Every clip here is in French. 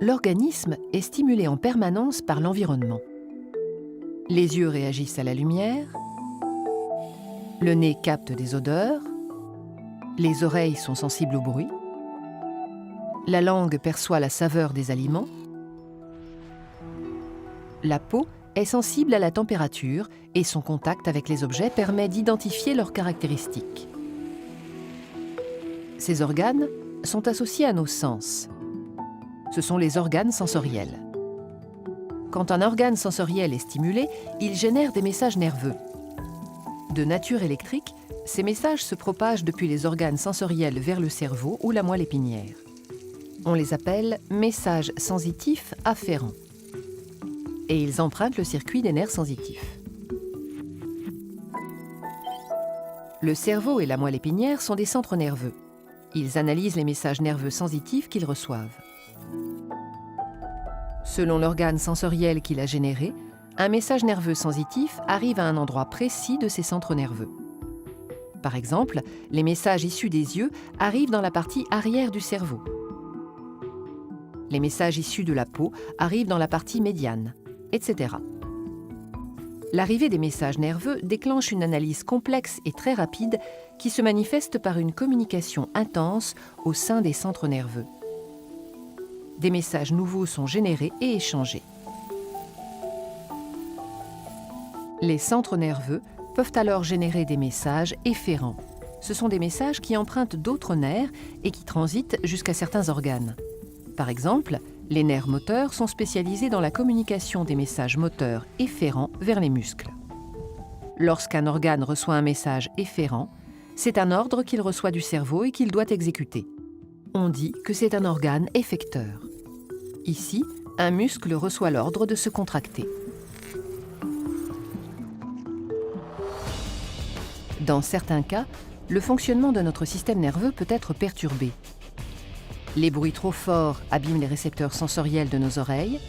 l'organisme est stimulé en permanence par l'environnement. Les yeux réagissent à la lumière, le nez capte des odeurs, les oreilles sont sensibles au bruit, la langue perçoit la saveur des aliments, la peau est sensible à la température et son contact avec les objets permet d'identifier leurs caractéristiques. Ces organes sont associés à nos sens. Ce sont les organes sensoriels. Quand un organe sensoriel est stimulé, il génère des messages nerveux. De nature électrique, ces messages se propagent depuis les organes sensoriels vers le cerveau ou la moelle épinière. On les appelle messages sensitifs afférents. Et ils empruntent le circuit des nerfs sensitifs. Le cerveau et la moelle épinière sont des centres nerveux. Ils analysent les messages nerveux sensitifs qu'ils reçoivent. Selon l'organe sensoriel qu'il a généré, un message nerveux sensitif arrive à un endroit précis de ces centres nerveux. Par exemple, les messages issus des yeux arrivent dans la partie arrière du cerveau. Les messages issus de la peau arrivent dans la partie médiane, etc. L'arrivée des messages nerveux déclenche une analyse complexe et très rapide qui se manifeste par une communication intense au sein des centres nerveux. Des messages nouveaux sont générés et échangés. Les centres nerveux peuvent alors générer des messages efférents. Ce sont des messages qui empruntent d'autres nerfs et qui transitent jusqu'à certains organes. Par exemple, les nerfs moteurs sont spécialisés dans la communication des messages moteurs efférents vers les muscles. Lorsqu'un organe reçoit un message efférent, c'est un ordre qu'il reçoit du cerveau et qu'il doit exécuter. On dit que c'est un organe effecteur. Ici, un muscle reçoit l'ordre de se contracter. Dans certains cas, le fonctionnement de notre système nerveux peut être perturbé. Les bruits trop forts abîment les récepteurs sensoriels de nos oreilles,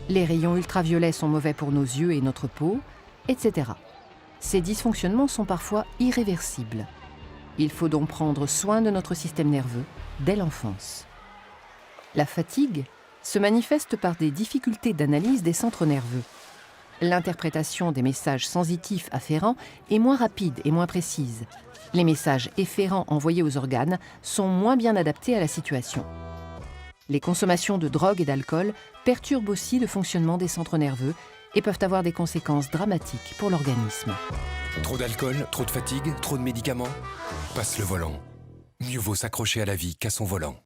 les rayons ultraviolets sont mauvais pour nos yeux et notre peau, etc. Ces dysfonctionnements sont parfois irréversibles. Il faut donc prendre soin de notre système nerveux dès l'enfance. La fatigue se manifeste par des difficultés d'analyse des centres nerveux. L'interprétation des messages sensitifs afférents est moins rapide et moins précise. Les messages efférents envoyés aux organes sont moins bien adaptés à la situation. Les consommations de drogue et d'alcool perturbent aussi le fonctionnement des centres nerveux et peuvent avoir des conséquences dramatiques pour l'organisme. Trop d'alcool, trop de fatigue, trop de médicaments? Passe le volant. Mieux vaut s'accrocher à la vie qu'à son volant.